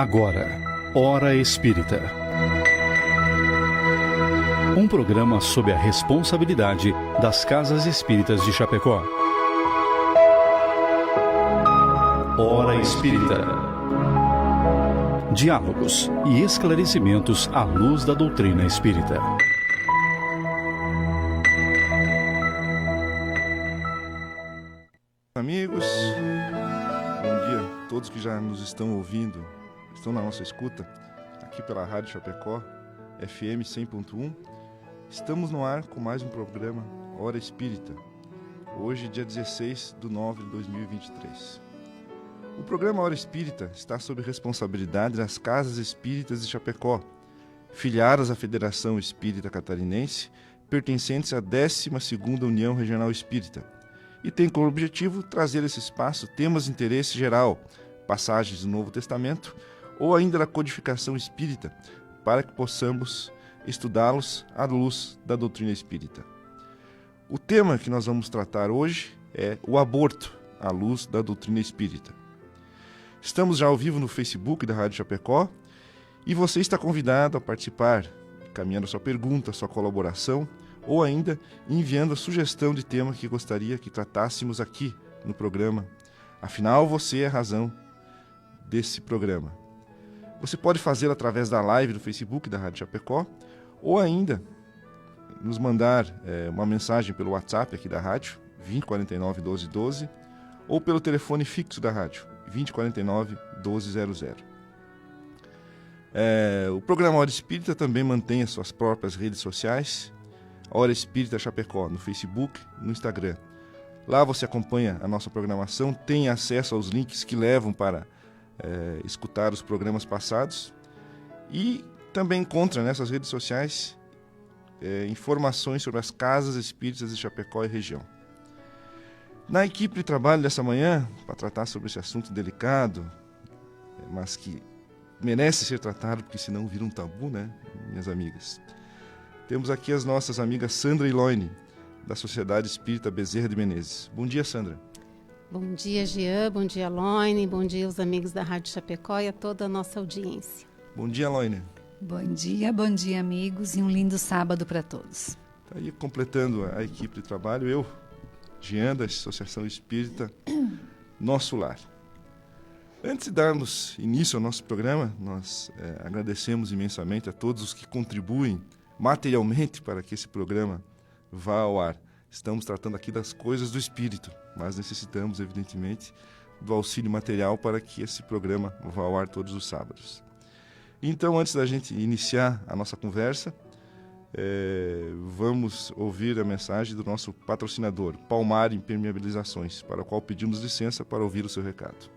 Agora, Hora Espírita. Um programa sob a responsabilidade das Casas Espíritas de Chapecó. Hora Espírita. Diálogos e esclarecimentos à luz da doutrina espírita. Amigos, bom dia a todos que já nos estão ouvindo, estão na nossa escuta, aqui pela Rádio Chapecó, FM 100.1. Estamos no ar com mais um programa Hora Espírita, hoje dia 16/9/2023. O programa Hora Espírita está sob responsabilidade das Casas Espíritas de Chapecó, filiadas à Federação Espírita Catarinense, pertencentes à 12ª União Regional Espírita, e tem como objetivo trazer esse espaço temas de interesse geral, passagens do Novo Testamento ou ainda da codificação espírita, para que possamos estudá-los à luz da doutrina espírita. O tema que nós vamos tratar hoje é o aborto à luz da doutrina espírita. Estamos já ao vivo no Facebook da Rádio Chapecó e você está convidado a participar, encaminhando sua pergunta, sua colaboração ou ainda enviando a sugestão de tema que gostaria que tratássemos aqui no programa. Afinal, você é a razão desse programa. Você pode fazer através da live do Facebook da Rádio Chapecó ou ainda nos mandar uma mensagem pelo WhatsApp aqui da rádio, 2049 1212, ou pelo telefone fixo da rádio, 2049 1200. O programa Hora Espírita também mantém as suas próprias redes sociais, Hora Espírita Chapecó, no Facebook, no Instagram. Lá você acompanha a nossa programação, tem acesso aos links que levam para escutar os programas passados e também encontra nessas redes sociais informações sobre as Casas Espíritas de Chapecó e região. Na equipe de trabalho dessa manhã, para tratar sobre esse assunto delicado, mas que merece ser tratado, porque senão vira um tabu, né, minhas amigas? Temos aqui as nossas amigas Sandra e Loine, da Sociedade Espírita Bezerra de Menezes. Bom dia, Sandra. Bom dia, Jean. Bom dia, Loine. Bom dia aos amigos da Rádio Chapecó e a toda a nossa audiência. Bom dia, Loine. Bom dia, amigos, e um lindo sábado para todos. Tá aí completando a equipe de trabalho, eu, Jean, da Associação Espírita Nosso Lar. Antes de darmos início ao nosso programa, nós agradecemos imensamente a todos os que contribuem materialmente para que esse programa vá ao ar. Estamos tratando aqui das coisas do espírito, mas necessitamos, evidentemente, do auxílio material para que esse programa vá ao ar todos os sábados. Então, antes da gente iniciar a nossa conversa, vamos ouvir a mensagem do nosso patrocinador, Palmar Impermeabilizações, para o qual pedimos licença para ouvir o seu recado.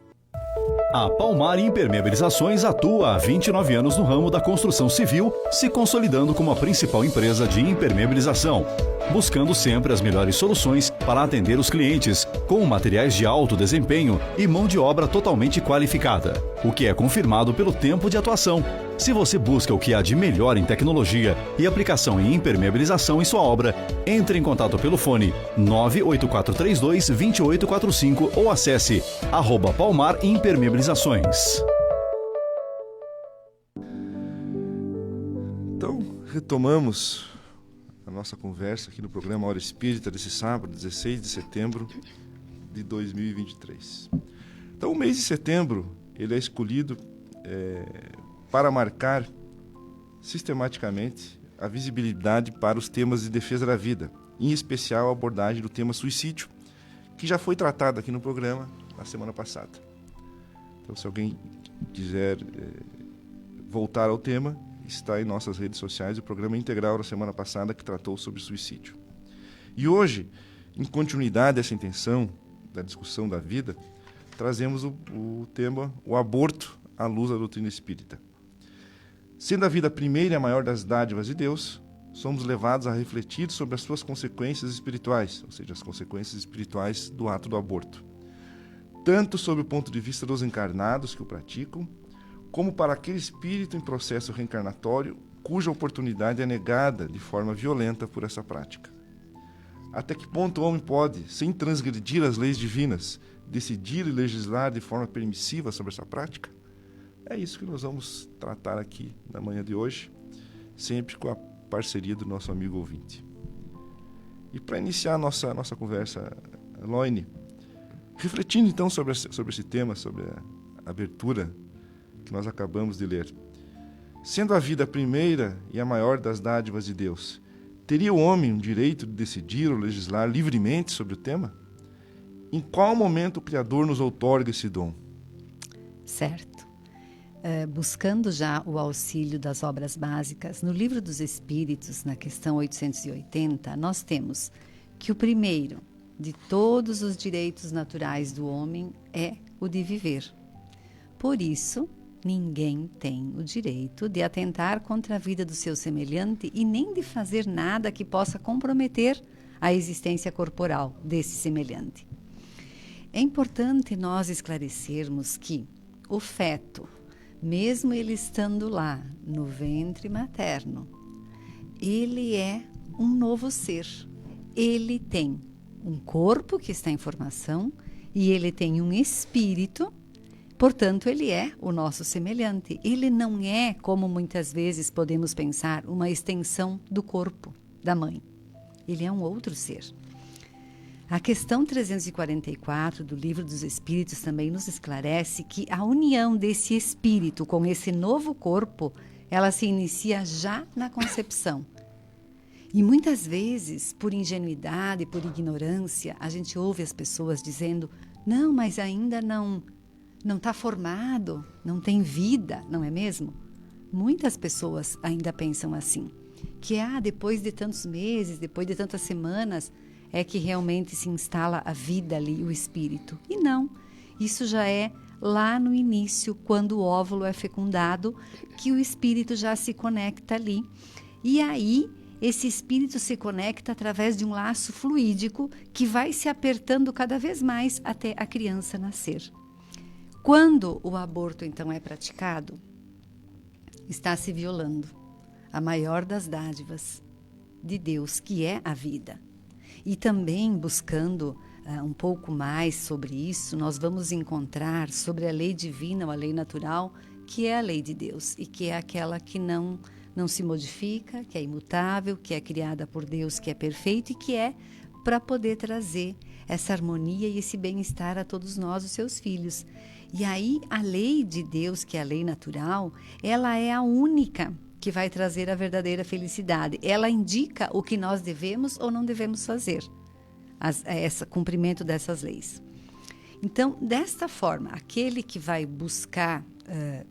A Palmar Impermeabilizações atua há 29 anos no ramo da construção civil, se consolidando como a principal empresa de impermeabilização, buscando sempre as melhores soluções para atender os clientes, com materiais de alto desempenho e mão de obra totalmente qualificada, o que é confirmado pelo tempo de atuação. Se você busca o que há de melhor em tecnologia e aplicação em impermeabilização em sua obra, entre em contato pelo fone 98432-2845 ou acesse @Palmar Impermeabilizações. Então, retomamos a nossa conversa aqui no programa Hora Espírita desse sábado, 16 de setembro de 2023. Então, o mês de setembro ele é escolhido para marcar sistematicamente a visibilidade para os temas de defesa da vida, em especial a abordagem do tema suicídio, que já foi tratado aqui no programa na semana passada. Então, se alguém quiser voltar ao tema, está em nossas redes sociais o programa integral da semana passada que tratou sobre suicídio. E hoje, em continuidade dessa intenção da discussão da vida, trazemos o tema o aborto à luz da doutrina espírita. Sendo a vida a primeira e a maior das dádivas de Deus, somos levados a refletir sobre as suas consequências espirituais, ou seja, as consequências espirituais do ato do aborto, tanto sob o ponto de vista dos encarnados que o praticam, como para aquele espírito em processo reencarnatório cuja oportunidade é negada de forma violenta por essa prática. Até que ponto o homem pode, sem transgredir as leis divinas, decidir e legislar de forma permissiva sobre essa prática? É isso que nós vamos tratar aqui na manhã de hoje, sempre com a parceria do nosso amigo ouvinte. E para iniciar a nossa conversa, Loine, refletindo então sobre esse tema, sobre a abertura que nós acabamos de ler. Sendo a vida a primeira e a maior das dádivas de Deus, teria o homem o direito de decidir ou legislar livremente sobre o tema? Em qual momento o Criador nos outorga esse dom? Certo. Buscando já o auxílio das obras básicas, no Livro dos Espíritos, na questão 880, nós temos que o primeiro de todos os direitos naturais do homem é o de viver. Por isso, ninguém tem o direito de atentar contra a vida do seu semelhante e nem de fazer nada que possa comprometer a existência corporal desse semelhante. É importante nós esclarecermos que o feto, mesmo ele estando lá no ventre materno, ele é um novo ser. Ele tem um corpo que está em formação e ele tem um espírito, portanto, ele é o nosso semelhante. Ele não é, como muitas vezes podemos pensar, uma extensão do corpo da mãe. Ele é um outro ser. A questão 344 do Livro dos Espíritos também nos esclarece que a união desse espírito com esse novo corpo, ela se inicia já na concepção. E muitas vezes, por ingenuidade, por ignorância, a gente ouve as pessoas dizendo: não, mas ainda não está formado, não tem vida, não é mesmo? Muitas pessoas ainda pensam assim, que depois de tantos meses, depois de tantas semanas, é que realmente se instala a vida ali, o espírito. E não, isso já é lá no início, quando o óvulo é fecundado, que o espírito já se conecta ali. E aí, esse espírito se conecta através de um laço fluídico que vai se apertando cada vez mais até a criança nascer. Quando o aborto, então, é praticado, está se violando a maior das dádivas de Deus, que é a vida. E também, buscando um pouco mais sobre isso, nós vamos encontrar sobre a lei divina ou a lei natural, que é a lei de Deus e que é aquela que não se modifica, que é imutável, que é criada por Deus, que é perfeito e que é para poder trazer essa harmonia e esse bem-estar a todos nós, os seus filhos. E aí, a lei de Deus, que é a lei natural, ela é a única que vai trazer a verdadeira felicidade. Ela indica o que nós devemos ou não devemos fazer, esse cumprimento dessas leis. Então, desta forma, aquele que vai buscar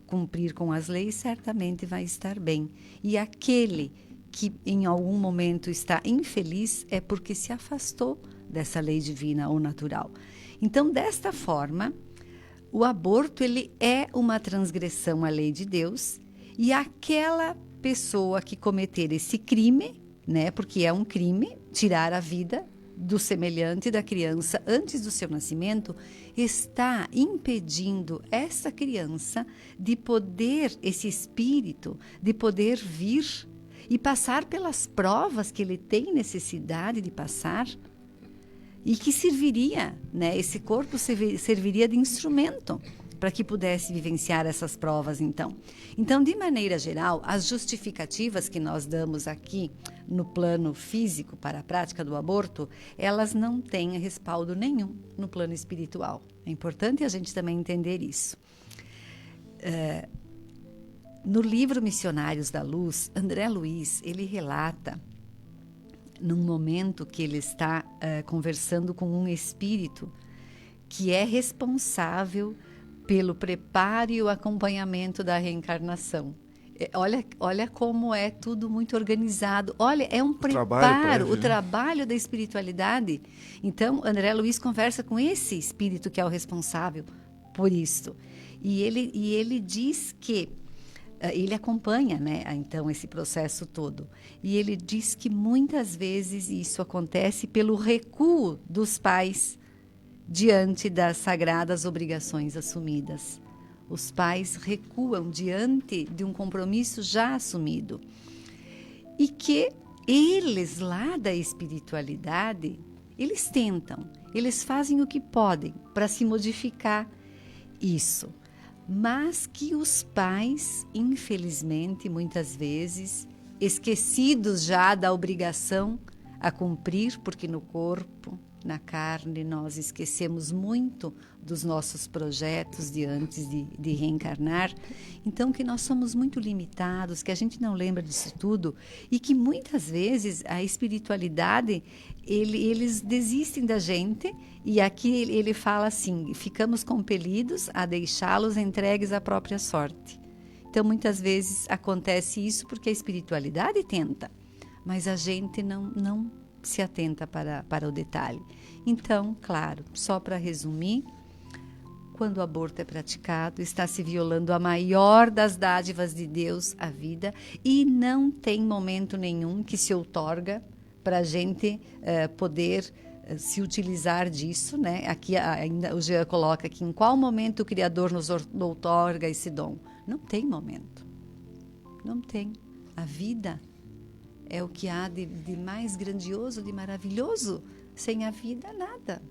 cumprir com as leis, certamente vai estar bem. E aquele que em algum momento está infeliz é porque se afastou dessa lei divina ou natural. Então, desta forma, o aborto ele é uma transgressão à lei de Deus. E aquela pessoa que cometer esse crime, né, porque é um crime, tirar a vida do semelhante da criança antes do seu nascimento, está impedindo essa criança de poder, esse espírito, de poder vir e passar pelas provas que ele tem necessidade de passar e que serviria, né, esse corpo serviria de instrumento para que pudesse vivenciar essas provas, então. Então, de maneira geral, as justificativas que nós damos aqui no plano físico para a prática do aborto, elas não têm respaldo nenhum no plano espiritual. É importante a gente também entender isso. No livro Missionários da Luz, André Luiz, ele relata, num momento que ele está conversando com um espírito que é responsável pelo preparo e o acompanhamento da reencarnação. Olha como é tudo muito organizado. Olha, é um preparo, o trabalho da espiritualidade. Então, André Luiz conversa com esse espírito que é o responsável por isso. E ele diz que ele acompanha, né, então, esse processo todo. E ele diz que muitas vezes isso acontece pelo recuo dos pais diante das sagradas obrigações assumidas. Os pais recuam diante de um compromisso já assumido. E que eles, lá da espiritualidade, eles tentam, eles fazem o que podem para se modificar isso. mas que os pais, infelizmente, muitas vezes, esquecidos já da obrigação a cumprir, porque no corpo, na carne, nós esquecemos muito dos nossos projetos de antes de reencarnar. Então, que nós somos muito limitados, que a gente não lembra disso tudo e que muitas vezes a espiritualidade, eles desistem da gente, e aqui ele fala assim, ficamos compelidos a deixá-los entregues à própria sorte. Então, muitas vezes acontece isso porque a espiritualidade tenta, mas a gente não se atenta para o detalhe. Então, claro, só para resumir, quando o aborto é praticado, está se violando a maior das dádivas de Deus, a vida, e não tem momento nenhum que se outorga para a gente poder se utilizar disso, né? Aqui ainda o Jean coloca aqui, em qual momento o Criador nos outorga esse dom? Não tem momento. Não tem. A vida é o que há de mais grandioso, de maravilhoso. Sem a vida, nada.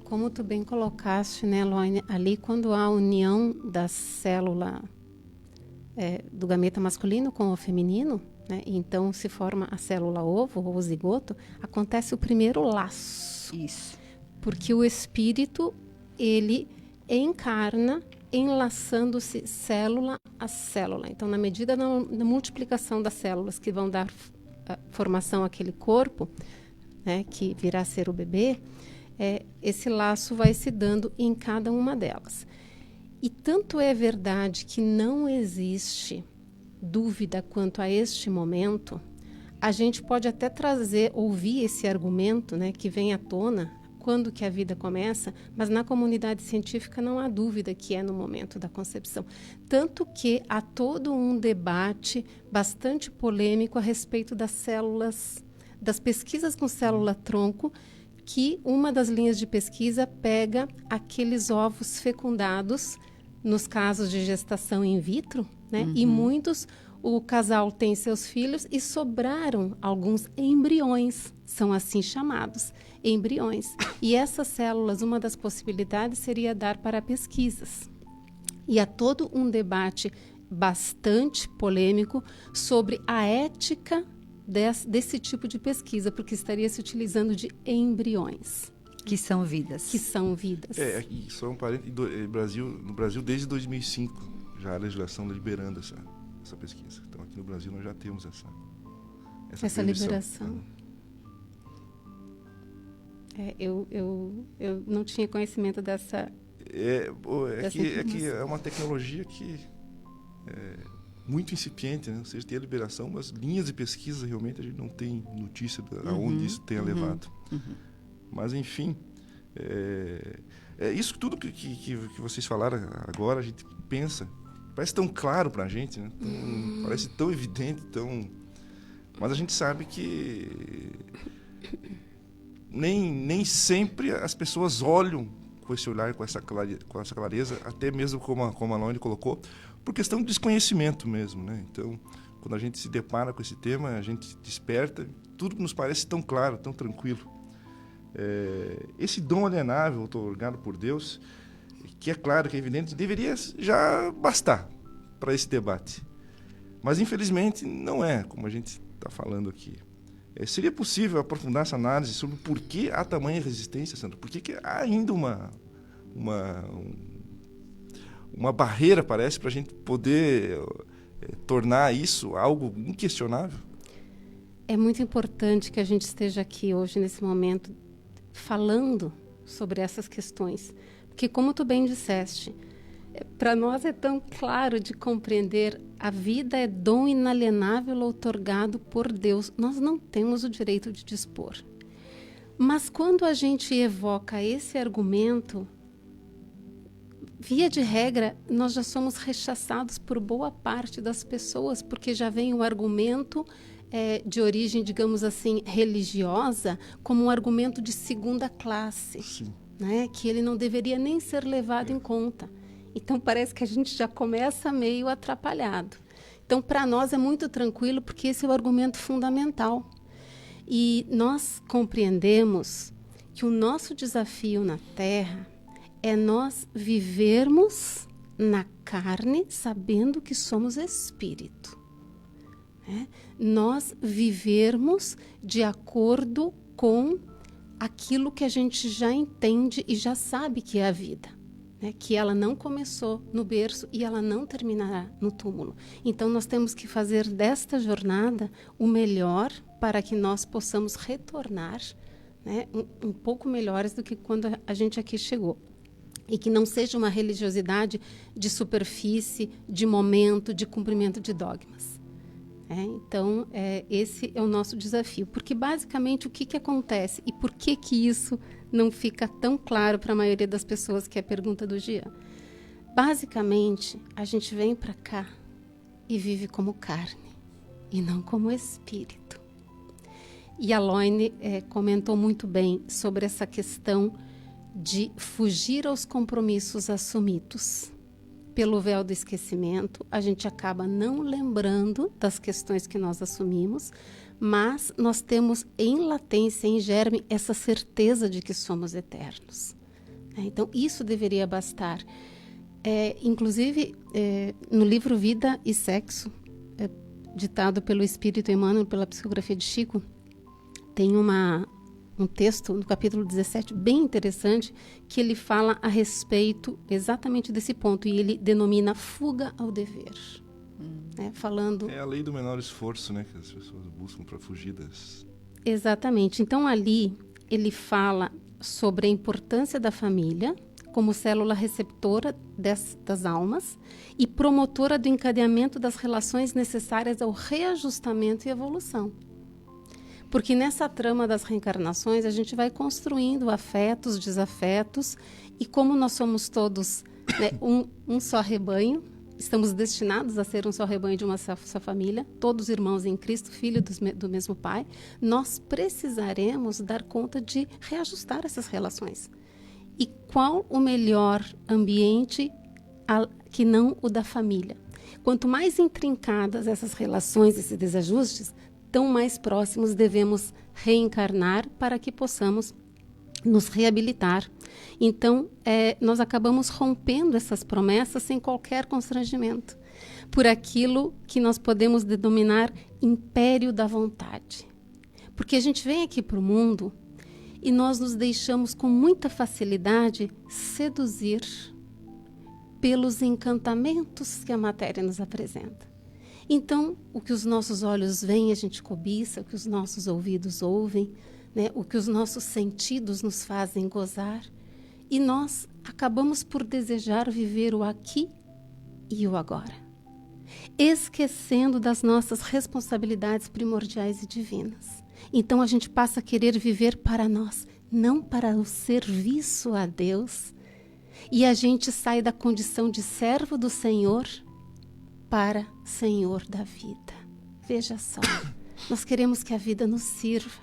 Como tu bem colocaste, né, Eloine, ali quando há a união da célula do gameta masculino com o feminino, né, então se forma a célula ovo ou o zigoto, acontece o primeiro laço. Isso. Porque o espírito, ele encarna enlaçando-se célula a célula. Então, na medida da multiplicação das células que vão dar formação àquele corpo, né, que virá a ser o bebê, esse laço vai se dando em cada uma delas. E tanto é verdade que não existe dúvida quanto a este momento, a gente pode até ouvir esse argumento, né, que vem à tona, quando que a vida começa, mas na comunidade científica não há dúvida que é no momento da concepção. Tanto que há todo um debate bastante polêmico a respeito das células, das pesquisas com célula-tronco, que uma das linhas de pesquisa pega aqueles ovos fecundados, nos casos de gestação in vitro, né? E muitos, o casal tem seus filhos e sobraram alguns embriões, são assim chamados, embriões. E essas células, uma das possibilidades seria dar para pesquisas. E há todo um debate bastante polêmico sobre a ética desse tipo de pesquisa, porque estaria se utilizando de embriões. Que são vidas. Que são vidas. Aqui, só um parênteses, no Brasil desde 2005, já a legislação liberando essa pesquisa. Então, aqui no Brasil, nós já temos essa liberação. Eu não tinha conhecimento dessa... que é uma tecnologia que é muito incipiente, né? Ou seja, tem a liberação, mas linhas de pesquisa realmente a gente não tem notícia de aonde isso tenha levado. Mas, enfim, isso tudo que vocês falaram agora, a gente pensa, parece tão claro para a gente, né? Parece tão evidente, mas a gente sabe que nem sempre as pessoas olham com esse olhar, com essa clareza, até mesmo como a Laune colocou, por questão de desconhecimento mesmo, né? Então, quando a gente se depara com esse tema, a gente desperta, tudo nos parece tão claro, tão tranquilo. Esse dom alienável otorgado por Deus, que é claro, que é evidente, deveria já bastar para esse debate. Mas, infelizmente, não é, como a gente está falando aqui. Seria possível aprofundar essa análise sobre por que há tamanha resistência, Sandra? Por que há ainda uma barreira, parece, para a gente poder tornar isso algo inquestionável? É muito importante que a gente esteja aqui hoje, nesse momento, falando sobre essas questões. Porque, como tu bem disseste, para nós é tão claro de compreender, a vida é dom inalienável outorgado por Deus. Nós não temos o direito de dispor. Mas quando a gente evoca esse argumento, via de regra, nós já somos rechaçados por boa parte das pessoas, porque já vem o argumento de origem, digamos assim, religiosa, como um argumento de segunda classe, né? Que ele não deveria nem ser levado em conta. Então, parece que a gente já começa meio atrapalhado. Então, para nós é muito tranquilo, porque esse é o argumento fundamental. E nós compreendemos que o nosso desafio na Terra é nós vivermos na carne sabendo que somos espírito. Nós vivermos de acordo com aquilo que a gente já entende e já sabe que é a vida, que ela não começou no berço e ela não terminará no túmulo. Então nós temos que fazer desta jornada o melhor para que nós possamos retornar, um pouco melhores do que quando a gente aqui chegou. E que não seja uma religiosidade de superfície, de momento, de cumprimento de dogmas. Então, esse é o nosso desafio. Porque, basicamente, o que acontece? E por que isso não fica tão claro para a maioria das pessoas, que é a pergunta do Jean? Basicamente, a gente vem para cá e vive como carne, e não como espírito. E a Loine comentou muito bem sobre essa questão de fugir aos compromissos assumidos. Pelo véu do esquecimento, a gente acaba não lembrando das questões que nós assumimos, mas nós temos em latência, em germe, essa certeza de que somos eternos. Então, isso deveria bastar. Inclusive, no livro Vida e Sexo, ditado pelo Espírito Emmanuel, pela psicografia de Chico, tem um texto no capítulo 17 bem interessante, que ele fala a respeito exatamente desse ponto, e ele denomina fuga ao dever. Falando... É a lei do menor esforço, que as pessoas buscam para fugir das... Exatamente. Então, ali, ele fala sobre a importância da família como célula receptora das almas e promotora do encadeamento das relações necessárias ao reajustamento e evolução. Porque nessa trama das reencarnações, a gente vai construindo afetos, desafetos, e como nós somos todos um só rebanho, estamos destinados a ser um só rebanho de uma só família, todos irmãos em Cristo, filhos do mesmo Pai, nós precisaremos dar conta de reajustar essas relações. E qual o melhor ambiente que não o da família? Quanto mais intrincadas essas relações, esses desajustes, tão mais próximos devemos reencarnar para que possamos nos reabilitar. Então, nós acabamos rompendo essas promessas sem qualquer constrangimento, por aquilo que nós podemos denominar império da vontade. Porque a gente vem aqui para o mundo e nós nos deixamos com muita facilidade seduzir pelos encantamentos que a matéria nos apresenta. Então, o que os nossos olhos veem, a gente cobiça, o que os nossos ouvidos ouvem, o que os nossos sentidos nos fazem gozar, e nós acabamos por desejar viver o aqui e o agora, esquecendo das nossas responsabilidades primordiais e divinas. Então, a gente passa a querer viver para nós, não para o serviço a Deus, e a gente sai da condição de servo do Senhor para Senhor da vida. Veja só, nós queremos que a vida nos sirva.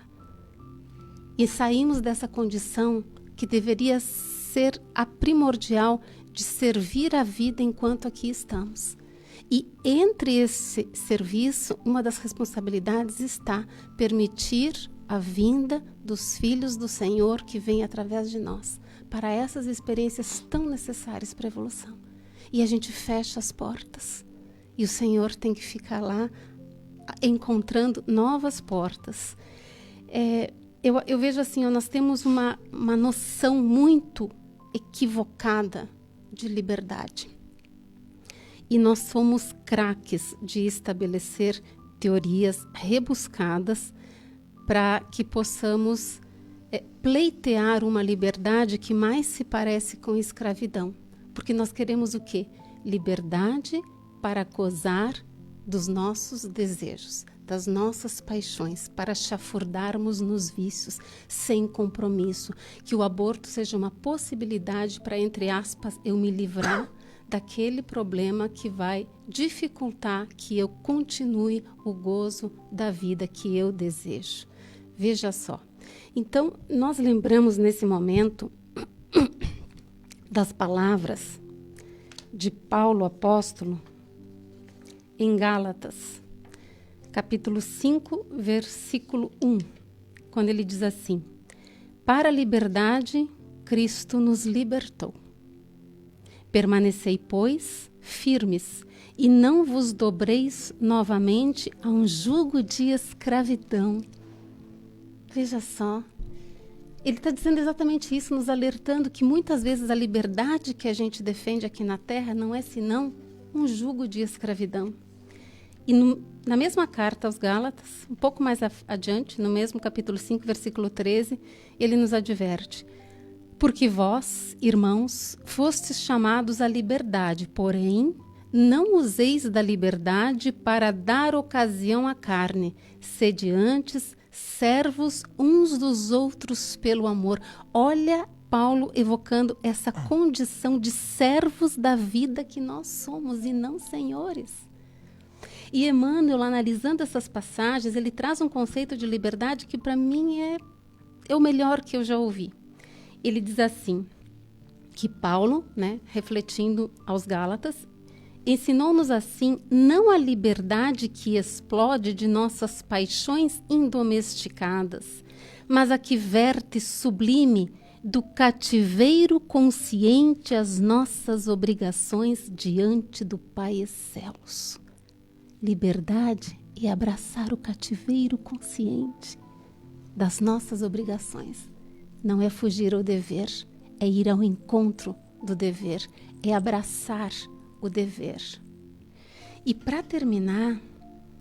E saímos dessa condição que deveria ser a primordial de servir a vida enquanto aqui estamos. E entre esse serviço, uma das responsabilidades está permitir a vinda dos filhos do Senhor que vem através de nós, para essas experiências tão necessárias para a evolução. E a gente fecha as portas. E o Senhor tem que ficar lá encontrando novas portas. Eu vejo assim, nós temos uma noção muito equivocada de liberdade. E nós somos craques de estabelecer teorias rebuscadas para que possamos pleitear uma liberdade que mais se parece com escravidão. Porque nós queremos o quê? Liberdade para gozar dos nossos desejos, das nossas paixões, para chafurdarmos nos vícios, sem compromisso. Que o aborto seja uma possibilidade para, entre aspas, eu me livrar daquele problema que vai dificultar que eu continue o gozo da vida que eu desejo. Veja só. Então, nós lembramos nesse momento das palavras de Paulo apóstolo em Gálatas, capítulo 5, versículo 1, quando ele diz assim: para a liberdade, Cristo nos libertou. Permanecei, pois, firmes, e não vos dobreis novamente a um jugo de escravidão. Veja só, ele está dizendo exatamente isso, nos alertando que muitas vezes a liberdade que a gente defende aqui na Terra não é senão um jugo de escravidão. E na mesma carta aos Gálatas, um pouco mais adiante, no mesmo capítulo 5, versículo 13, ele nos adverte: porque vós, irmãos, fostes chamados à liberdade, porém, não useis da liberdade para dar ocasião à carne, sede antes servos uns dos outros pelo amor. Olha Paulo evocando essa condição de servos da vida que nós somos e não senhores. E Emmanuel, analisando essas passagens, ele traz um conceito de liberdade que para mim é o melhor que eu já ouvi. Ele diz assim, que Paulo, refletindo aos Gálatas, ensinou-nos assim, não a liberdade que explode de nossas paixões indomesticadas, mas a que verte sublime do cativeiro consciente às nossas obrigações diante do Pai excelso. Liberdade é abraçar o cativeiro consciente das nossas obrigações. Não é fugir ao dever, é ir ao encontro do dever, é abraçar o dever. E para terminar,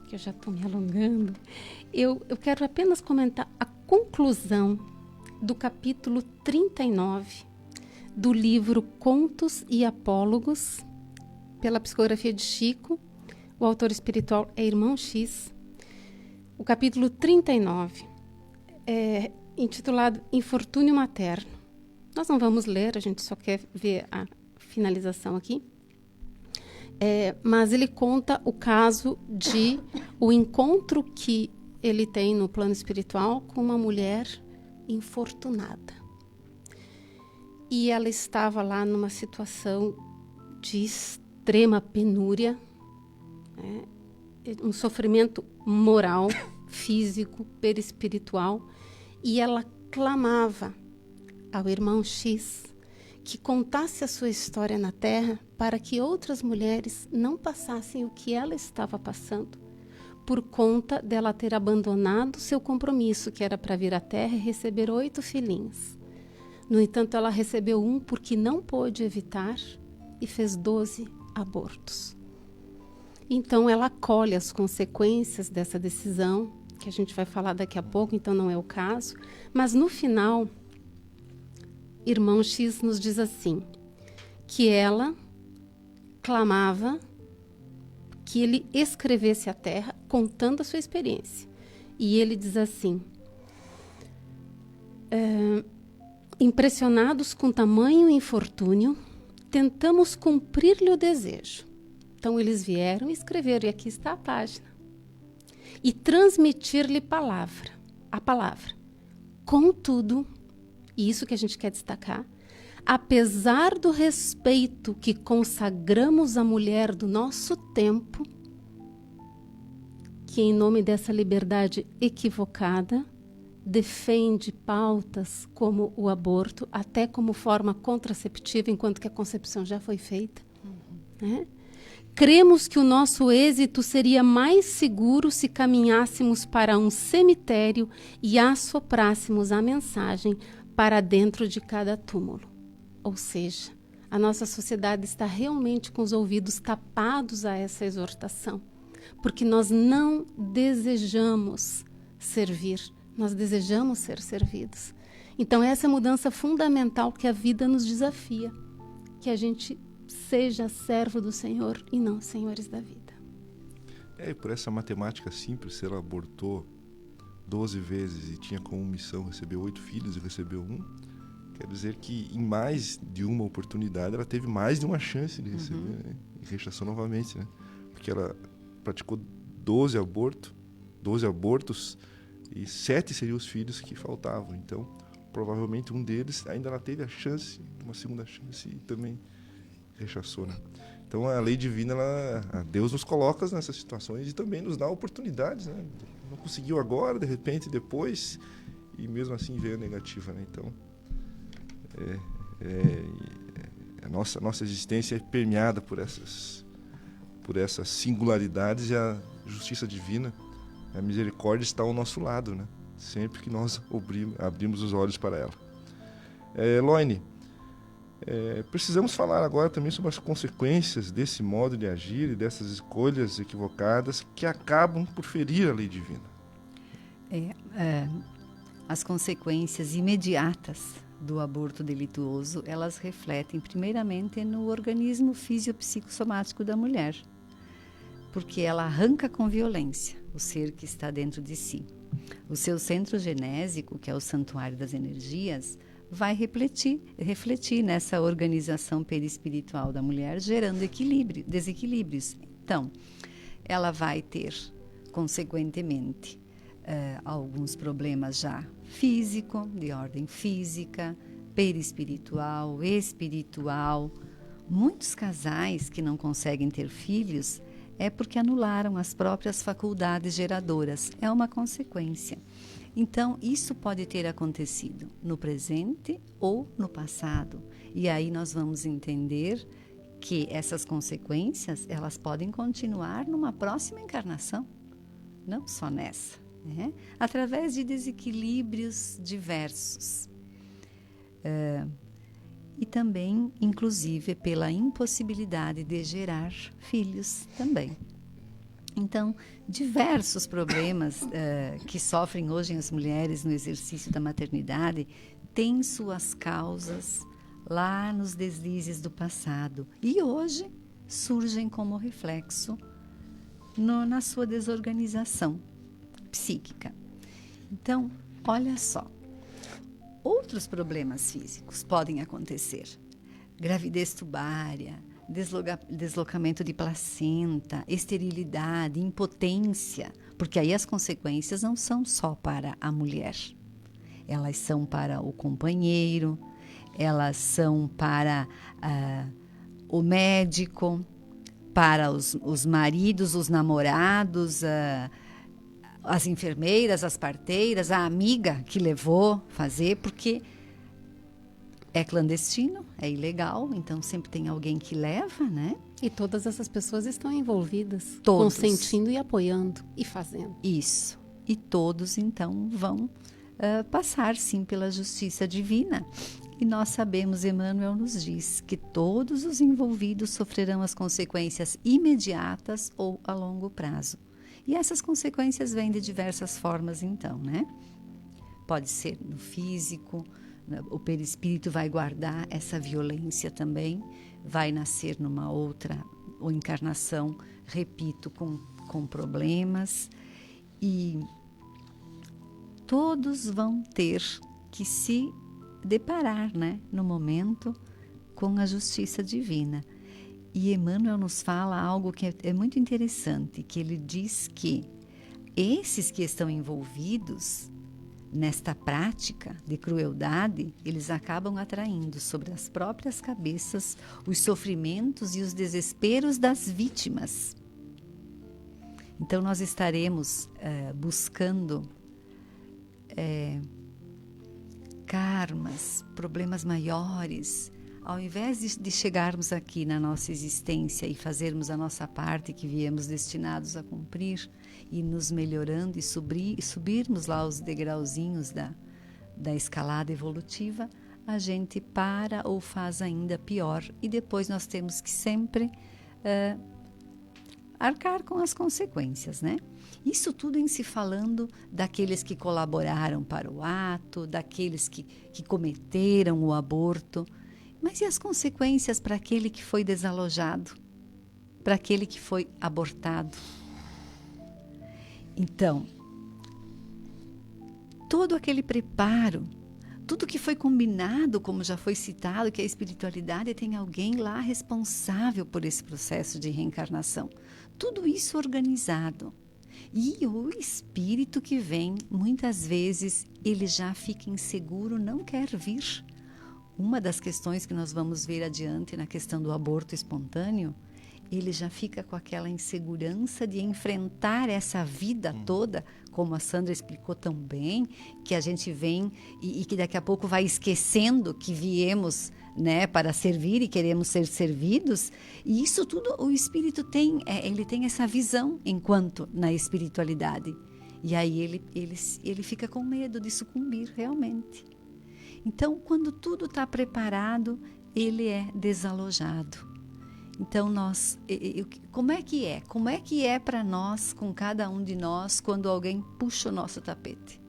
que eu já estou me alongando, eu quero apenas comentar a conclusão do capítulo 39 do livro Contos e Apólogos, pela psicografia de Chico. O autor espiritual é Irmão X. O capítulo 39 é intitulado Infortúnio Materno. Nós não vamos ler, a gente só quer ver a finalização aqui. Mas ele conta o caso de o encontro que ele tem no plano espiritual com uma mulher infortunada. E ela estava lá numa situação de extrema penúria, um sofrimento moral, físico, perispiritual, e ela clamava ao irmão X que contasse a sua história na Terra para que outras mulheres não passassem o que ela estava passando, por conta dela ter abandonado seu compromisso, que era para vir à Terra e receber 8 filhinhos. No entanto, ela recebeu um porque não pôde evitar e fez 12 abortos. Então, ela acolhe as consequências dessa decisão, que a gente vai falar daqui a pouco, então não é o caso. Mas, no final, Irmão X nos diz assim, que ela clamava que ele escrevesse a Terra contando a sua experiência. E ele diz assim, impressionados com tamanho infortúnio, tentamos cumprir-lhe o desejo. Então, eles vieram e escreveram, e aqui está a página. E transmitir-lhe a palavra. Contudo, e isso que a gente quer destacar, apesar do respeito que consagramos à mulher do nosso tempo, que em nome dessa liberdade equivocada, defende pautas como o aborto, até como forma contraceptiva, enquanto que a concepção já foi feita, Cremos que o nosso êxito seria mais seguro se caminhássemos para um cemitério e assoprássemos a mensagem para dentro de cada túmulo. Ou seja, a nossa sociedade está realmente com os ouvidos tapados a essa exortação, porque nós não desejamos servir, nós desejamos ser servidos. Então, essa é a mudança fundamental que a vida nos desafia, que a gente seja servo do Senhor e não senhores da vida. E por essa matemática simples, se ela abortou 12 vezes e tinha como missão receber 8 filhos e recebeu um, quer dizer que em mais de uma oportunidade ela teve mais de uma chance de receber, e rechaçou novamente, porque ela praticou 12 abortos e 7 seriam os filhos que faltavam. Então, provavelmente um deles ainda ela teve a chance, uma segunda chance, e também rechaçou, Então a lei divina, Deus nos coloca nessas situações e também nos dá oportunidades, Não conseguiu agora, de repente depois, e mesmo assim veio a negativa, Então A nossa existência é permeada por essas singularidades, e a justiça divina, a misericórdia está ao nosso lado, né? Sempre que nós abrimos os olhos para ela. Eloine, precisamos falar agora também sobre as consequências desse modo de agir e dessas escolhas equivocadas que acabam por ferir a lei divina. As consequências imediatas do aborto delituoso, elas refletem primeiramente no organismo fisiopsicossomático da mulher, porque ela arranca com violência o ser que está dentro de si. O seu centro genésico, que é o santuário das energias, vai refletir nessa organização perispiritual da mulher, gerando desequilíbrios. Então, ela vai ter, consequentemente, alguns problemas já de ordem física, perispiritual, espiritual. Muitos casais que não conseguem ter filhos é porque anularam as próprias faculdades geradoras. É uma consequência. Então, isso pode ter acontecido no presente ou no passado. E aí nós vamos entender que essas consequências, elas podem continuar numa próxima encarnação, não só nessa. Através de desequilíbrios diversos. E também, inclusive, pela impossibilidade de gerar filhos também. Então, diversos problemas que sofrem hoje as mulheres no exercício da maternidade têm suas causas lá nos deslizes do passado e hoje surgem como reflexo na sua desorganização psíquica. Então, olha só, outros problemas físicos podem acontecer. Gravidez tubária, deslocamento de placenta, esterilidade, impotência, porque aí as consequências não são só para a mulher. Elas são para o companheiro, elas são para o médico, para os maridos, os namorados, as enfermeiras, as parteiras, a amiga que levou fazer, porque é clandestino, é ilegal, então sempre tem alguém que leva, né? E todas essas pessoas estão envolvidas, todos, consentindo e apoiando e fazendo. Isso. E todos, então, vão passar, sim, pela justiça divina. E nós sabemos, Emmanuel nos diz, que todos os envolvidos sofrerão as consequências imediatas ou a longo prazo. E essas consequências vêm de diversas formas, então, né? Pode ser no físico, o perispírito vai guardar essa violência também, vai nascer numa outra encarnação, repito, com problemas. E todos vão ter que se deparar, né, no momento, com a justiça divina. E Emmanuel nos fala algo que é muito interessante, que ele diz que esses que estão envolvidos nesta prática de crueldade, eles acabam atraindo sobre as próprias cabeças os sofrimentos e os desesperos das vítimas. Então nós estaremos buscando karmas, problemas maiores. Ao invés de chegarmos aqui na nossa existência e fazermos a nossa parte que viemos destinados a cumprir e nos melhorando e subirmos lá os degrauzinhos da escalada evolutiva, a gente para ou faz ainda pior e depois nós temos que sempre arcar com as consequências, né? Isso tudo em se falando daqueles que colaboraram para o ato, daqueles que cometeram o aborto. Mas e as consequências para aquele que foi desalojado? Para aquele que foi abortado? Então, todo aquele preparo, tudo que foi combinado, como já foi citado, que a espiritualidade tem alguém lá responsável por esse processo de reencarnação. Tudo isso organizado. E o espírito que vem, muitas vezes, ele já fica inseguro, não quer vir. Uma das questões que nós vamos ver adiante na questão do aborto espontâneo, ele já fica com aquela insegurança de enfrentar essa vida toda, como a Sandra explicou tão bem, que a gente vem e que daqui a pouco vai esquecendo que viemos né, para servir e queremos ser servidos. E isso tudo o espírito tem, ele tem essa visão enquanto na espiritualidade. E aí ele fica com medo de sucumbir realmente. Então, quando tudo está preparado, ele é desalojado. Então, como é que é? Como é que é para nós, com cada um de nós, quando alguém puxa o nosso tapete?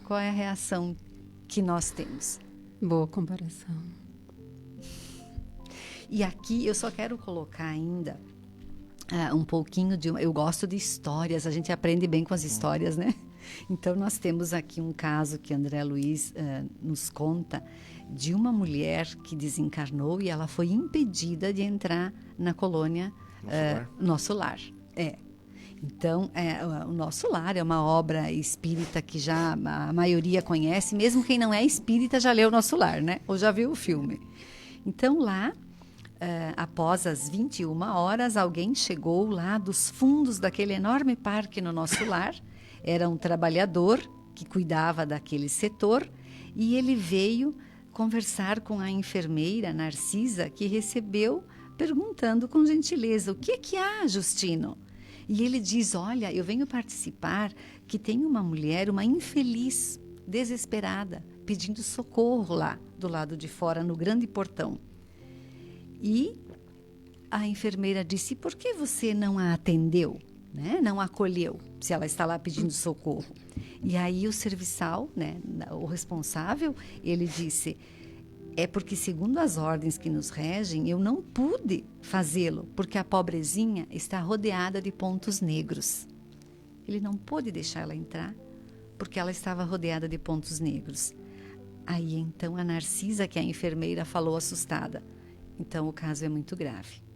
Qual é a reação que nós temos? Boa comparação. E aqui eu só quero colocar ainda um pouquinho de... Eu gosto de histórias, a gente aprende bem com as histórias, né? Então, nós temos aqui um caso que André Luiz nos conta de uma mulher que desencarnou e ela foi impedida de entrar na colônia Nosso Lar. Então, o Nosso Lar é uma obra espírita que já a maioria conhece, mesmo quem não é espírita já leu Nosso Lar, né? Ou já viu o filme. Então, lá, após as 21 horas, alguém chegou lá dos fundos daquele enorme parque no Nosso Lar. Era um trabalhador que cuidava daquele setor e ele veio conversar com a enfermeira Narcisa, que recebeu perguntando com gentileza: o que há, Justino? E ele diz: olha, eu venho participar que tem uma mulher, uma infeliz, desesperada, pedindo socorro lá do lado de fora, no grande portão. E a enfermeira disse: por que você não a atendeu? Né? Não a acolheu, se ela está lá pedindo socorro. E aí o serviçal, né, o responsável, ele disse: é porque, segundo as ordens que nos regem, eu não pude fazê-lo, porque a pobrezinha está rodeada de pontos negros. Ele não pôde deixar ela entrar, porque ela estava rodeada de pontos negros. Aí, então, a Narcisa, que é a enfermeira, falou assustada: então, o caso é muito grave.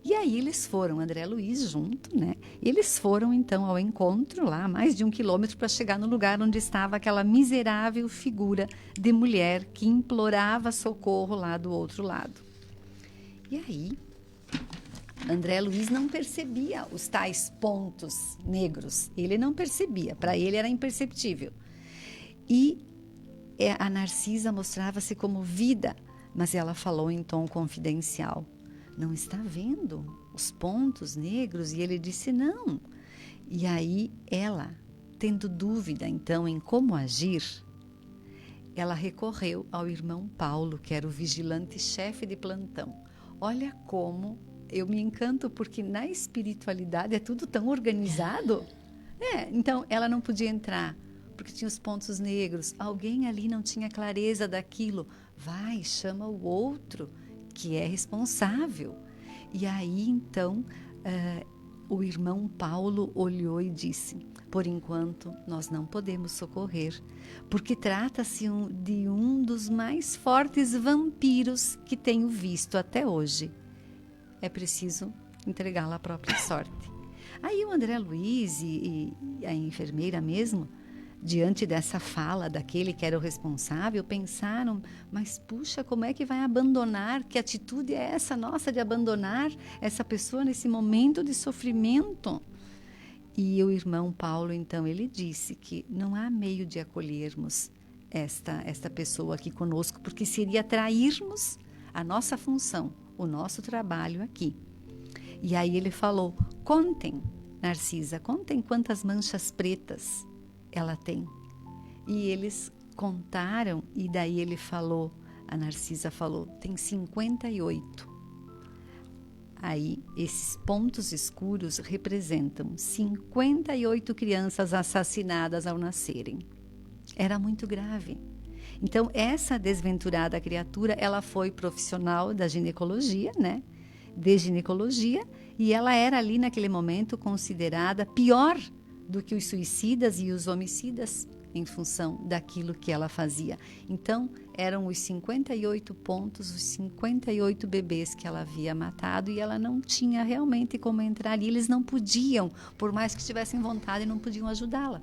E aí eles foram, André Luiz junto, né? Eles foram, então, ao encontro lá, mais de 1 quilômetro, para chegar no lugar onde estava aquela miserável figura de mulher que implorava socorro lá do outro lado. E aí, André Luiz não percebia os tais pontos negros. Ele não percebia, para ele era imperceptível. E a Narcisa mostrava-se como vida, mas ela falou em tom confidencial: não está vendo os pontos negros? E ele disse: não. E aí ela, tendo dúvida então em como agir, ela recorreu ao irmão Paulo, que era o vigilante-chefe de plantão. Olha como eu me encanto, porque na espiritualidade é tudo tão organizado. Então ela não podia entrar, porque tinha os pontos negros. Alguém ali não tinha clareza daquilo. Vai, chama o outro, que é responsável. E aí, então, o irmão Paulo olhou e disse: por enquanto, nós não podemos socorrer, porque trata-se de um dos mais fortes vampiros que tenho visto até hoje. É preciso entregá-la à própria sorte. Aí o André Luiz e a enfermeira mesmo, diante dessa fala daquele que era o responsável, pensaram: mas puxa, como é que vai abandonar? Que atitude é essa nossa de abandonar essa pessoa nesse momento de sofrimento? E o irmão Paulo, então, ele disse que não há meio de acolhermos esta pessoa aqui conosco, porque seria trairmos a nossa função, o nosso trabalho aqui. E aí ele falou: contem, Narcisa, contem quantas manchas pretas ela tem. E eles contaram, e daí ele falou, a Narcisa falou: tem 58. Aí, esses pontos escuros representam 58 crianças assassinadas ao nascerem. Era muito grave. Então, essa desventurada criatura, ela foi profissional da ginecologia, né? De ginecologia, e ela era ali naquele momento considerada pior do que os suicidas e os homicidas, em função daquilo que ela fazia. Então, eram os 58 pontos, os 58 bebês que ela havia matado, e ela não tinha realmente como entrar, e eles não podiam, por mais que tivessem vontade, não podiam ajudá-la.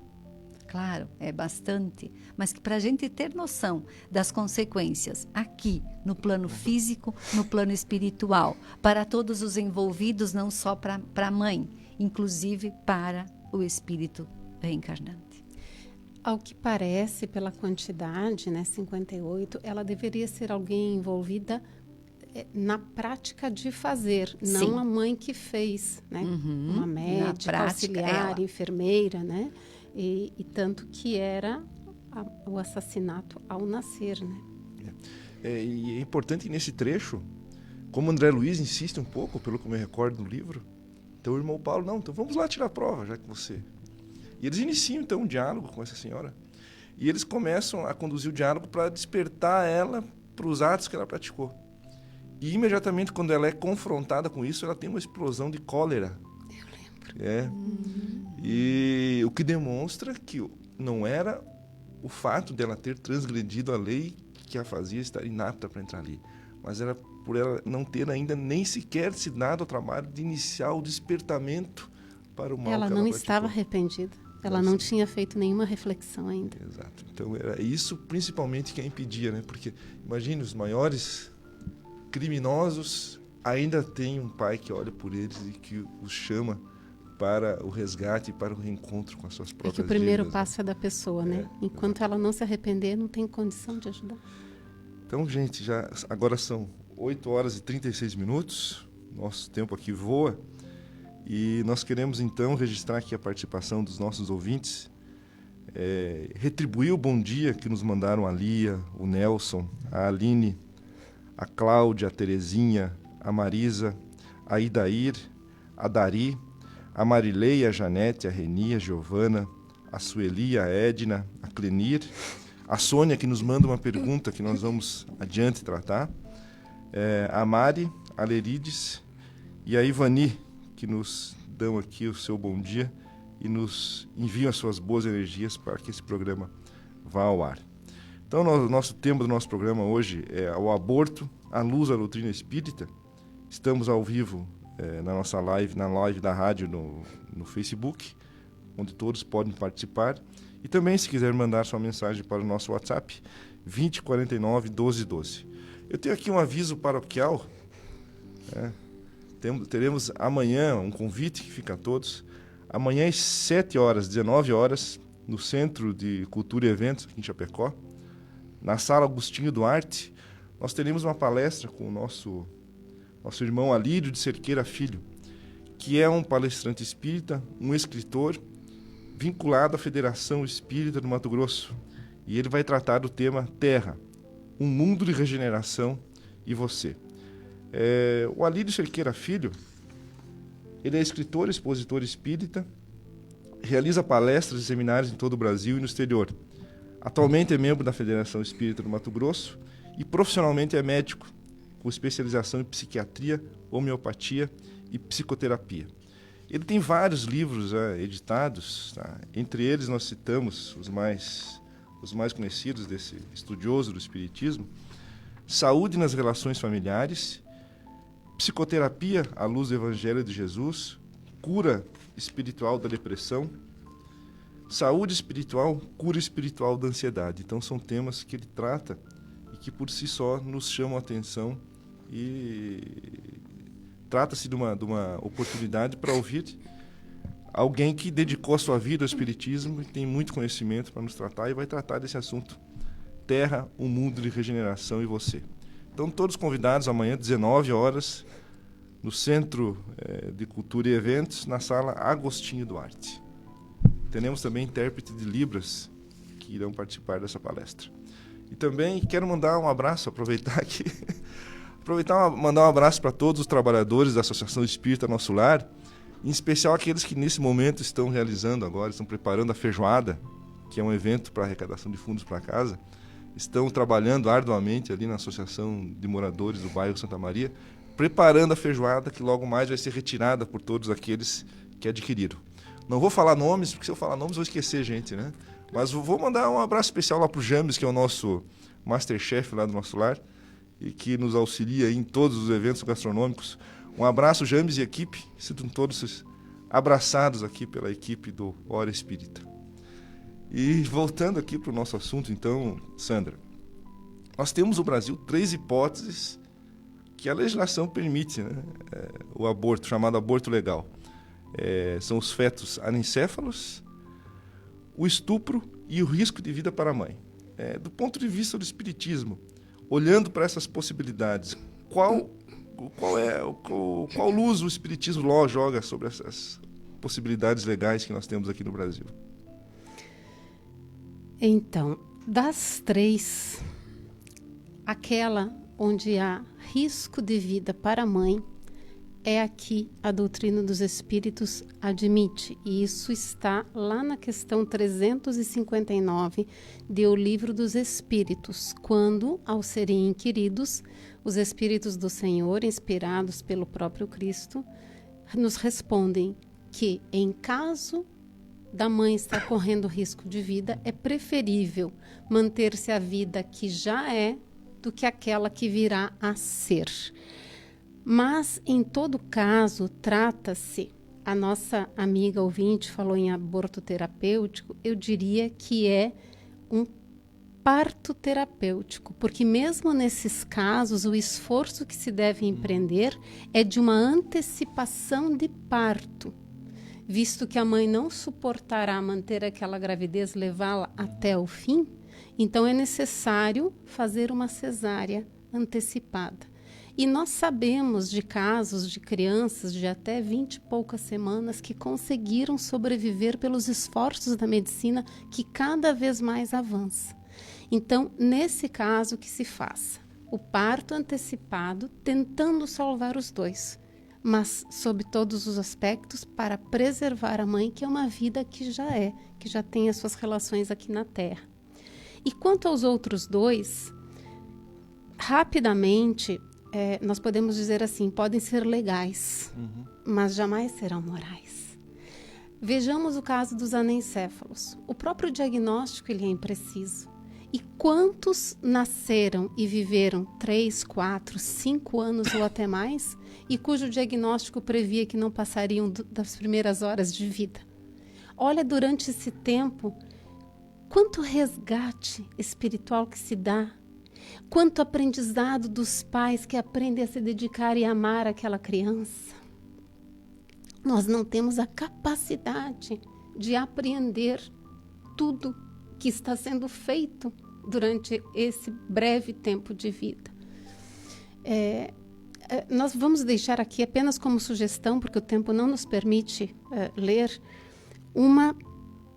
Claro, é bastante, mas que para a gente ter noção das consequências aqui, no plano físico, no plano espiritual, para todos os envolvidos, não só para a mãe, inclusive para o espírito reencarnante. Ao que parece, pela quantidade, né, 58, ela deveria ser alguém envolvida na prática de fazer, Sim. não a mãe que fez, né? Uma médica, prática, auxiliar, ela. enfermeira, né? E tanto que era o assassinato ao nascer, né? E é importante nesse trecho, como André Luiz insiste um pouco, pelo que eu me recordo no livro, então o irmão Paulo, não, então vamos lá tirar a prova, já que você... E eles iniciam, então, um diálogo com essa senhora. E eles começam a conduzir o diálogo para despertar ela para os atos que ela praticou. E, imediatamente, quando ela é confrontada com isso, ela tem uma explosão de cólera. Eu lembro. E o que demonstra que não era o fato dela ter transgredido a lei que a fazia estar inapta para entrar ali, mas era por ela não ter ainda nem sequer se dado ao trabalho de iniciar o despertamento para o mal Ela que não ela estava praticou. arrependida. Ela não tinha feito nenhuma reflexão ainda. Exato. Então era isso principalmente que a impedia, né? Porque imagine, os maiores criminosos ainda têm um pai que olha por eles e que os chama para o resgate e para o reencontro com as suas próprias É que o primeiro dívidas, passo é da pessoa, né? Enquanto ela não se arrepender, não tem condição de ajudar. Então, gente, agora são 8 horas e 36 minutos. Nosso tempo aqui voa. E nós queremos, então, registrar aqui a participação dos nossos ouvintes. Retribuir o bom dia que nos mandaram a Lia, o Nelson, a Aline, a Cláudia, a Terezinha, a Marisa, a Idair, a Dari, a Marileia, a Janete, a Reni, a Giovana, a Sueli, a Edna, a Clenir, a Sônia, que nos manda uma pergunta que nós vamos adiante tratar, a Mari, a Lerides e a Ivani, que nos dão aqui o seu bom dia e nos enviam as suas boas energias para que esse programa vá ao ar. Então, o nosso tema do nosso programa hoje é o aborto à luz da doutrina espírita. Estamos ao vivo na nossa live, na live da rádio no Facebook, onde todos podem participar. E também, se quiser mandar sua mensagem para o nosso WhatsApp, 2049 1212. Eu tenho aqui um aviso paroquial. Teremos amanhã um convite que fica a todos. Amanhã às 7 horas, 19 horas, no Centro de Cultura e Eventos, aqui em Chapecó, na Sala Agostinho Duarte, nós teremos uma palestra com o nosso irmão Alírio de Cerqueira Filho, que é um palestrante espírita, um escritor, vinculado à Federação Espírita do Mato Grosso. E ele vai tratar do tema Terra, um mundo de regeneração e você. O Alírio Cerqueira Filho, ele é escritor e expositor espírita, realiza palestras e seminários em todo o Brasil e no exterior. Atualmente é membro da Federação Espírita do Mato Grosso e profissionalmente é médico, com especialização em psiquiatria, homeopatia e psicoterapia. Ele tem vários livros editados, tá? Entre eles nós citamos os mais conhecidos desse estudioso do espiritismo: Saúde nas Relações Familiares, Psicoterapia à Luz do Evangelho de Jesus, Cura Espiritual da Depressão, Saúde Espiritual, Cura Espiritual da Ansiedade. Então são temas que ele trata e que por si só nos chamam a atenção, e trata-se de uma oportunidade para ouvir alguém que dedicou a sua vida ao espiritismo e tem muito conhecimento para nos tratar, e vai tratar desse assunto: Terra, um mundo de regeneração e você. Então, todos convidados amanhã, 19 horas, no Centro de Cultura e Eventos, na Sala Agostinho Duarte. Teremos também intérprete de Libras que irão participar dessa palestra. E também quero mandar um abraço, mandar um abraço para todos os trabalhadores da Associação Espírita Nosso Lar, em especial aqueles que nesse momento estão preparando a feijoada, que é um evento para arrecadação de fundos para casa. Estão trabalhando arduamente ali na Associação de Moradores do bairro Santa Maria, preparando a feijoada que logo mais vai ser retirada por todos aqueles que adquiriram. Não vou falar nomes, porque se eu falar nomes vou esquecer gente, né? Mas vou mandar um abraço especial lá para o James, que é o nosso Masterchef lá do nosso lar, e que nos auxilia em todos os eventos gastronômicos. Um abraço, James e equipe. Sintam todos abraçados aqui pela equipe do Hora Espírita. E voltando aqui para o nosso assunto, então, Sandra, nós temos no Brasil 3 hipóteses que a legislação permite, né? O aborto, chamado aborto legal. São os fetos anencéfalos, o estupro e o risco de vida para a mãe. Do ponto de vista do espiritismo, olhando para essas possibilidades, qual luz o espiritismo joga sobre essas possibilidades legais que nós temos aqui no Brasil? Então, das três, aquela onde há risco de vida para a mãe é aqui a doutrina dos espíritos admite, e isso está lá na questão 359 do Livro dos Espíritos, quando, ao serem inquiridos, os Espíritos do Senhor, inspirados pelo próprio Cristo, nos respondem que, em caso da mãe estar correndo risco de vida, é preferível manter-se a vida que já é do que aquela que virá a ser. Mas, em todo caso, trata-se, a nossa amiga ouvinte falou em aborto terapêutico, eu diria que é um parto terapêutico, porque mesmo nesses casos, o esforço que se deve empreender é de uma antecipação de parto, visto que a mãe não suportará manter aquela gravidez, levá-la até o fim, então é necessário fazer uma cesárea antecipada. E nós sabemos de casos de crianças de até 20 e poucas semanas que conseguiram sobreviver pelos esforços da medicina que cada vez mais avança. Então, nesse caso, que se faça o parto antecipado, tentando salvar os dois, mas sob todos os aspectos para preservar a mãe, que é uma vida que já tem as suas relações aqui na Terra. E quanto aos outros dois, rapidamente, nós podemos dizer assim, podem ser legais, mas jamais serão morais. Vejamos o caso dos anencéfalos. O próprio diagnóstico ele é impreciso. E quantos nasceram e viveram 3, 4, 5 anos ou até mais, e cujo diagnóstico previa que não passariam das primeiras horas de vida? Olha, durante esse tempo, quanto resgate espiritual que se dá, quanto aprendizado dos pais que aprendem a se dedicar e amar aquela criança. Nós não temos a capacidade de apreender tudo que está sendo feito durante esse breve tempo de vida. Nós vamos deixar aqui apenas como sugestão, porque o tempo não nos permite ler, uma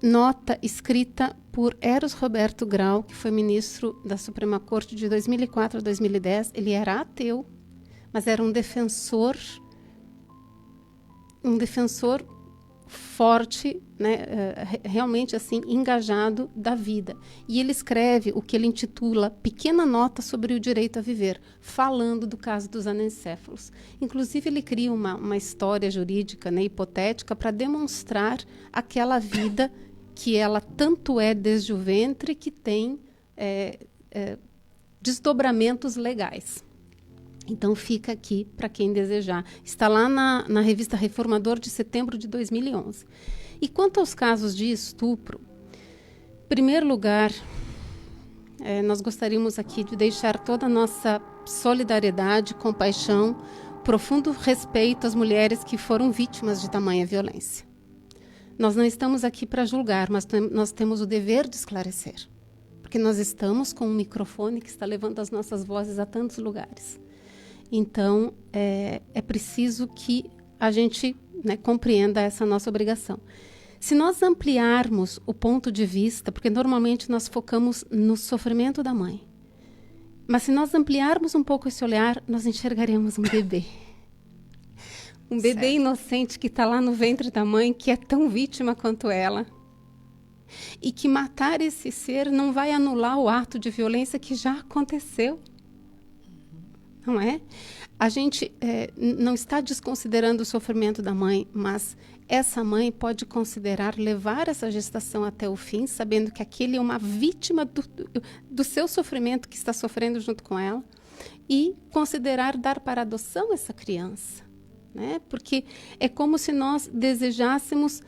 nota escrita por Eros Roberto Grau, que foi ministro da Suprema Corte de 2004 a 2010. Ele era ateu, mas era um defensor forte, né, realmente assim, engajado da vida. E ele escreve o que ele intitula Pequena Nota sobre o Direito a Viver, falando do caso dos anencéfalos. Inclusive, ele cria uma história jurídica, né, hipotética, para demonstrar aquela vida que ela tanto é desde o ventre, que tem desdobramentos legais. Então, fica aqui para quem desejar. Está lá na revista Reformador de setembro de 2011. E quanto aos casos de estupro, em primeiro lugar, nós gostaríamos aqui de deixar toda a nossa solidariedade, compaixão, profundo respeito às mulheres que foram vítimas de tamanha violência. Nós não estamos aqui para julgar, mas nós temos o dever de esclarecer, porque nós estamos com um microfone que está levando as nossas vozes a tantos lugares. Então, é preciso que a gente, né, compreenda essa nossa obrigação. Se nós ampliarmos o ponto de vista, porque normalmente nós focamos no sofrimento da mãe, mas se nós ampliarmos um pouco esse olhar, nós enxergaremos um bebê. Um bebê inocente que está lá no ventre da mãe, que é tão vítima quanto ela. E que matar esse ser não vai anular o ato de violência que já aconteceu. Não é? A gente não está desconsiderando o sofrimento da mãe, mas essa mãe pode considerar levar essa gestação até o fim, sabendo que aquele é uma vítima do seu sofrimento que está sofrendo junto com ela, e considerar dar para adoção essa criança, né? Porque é como se nós desejássemos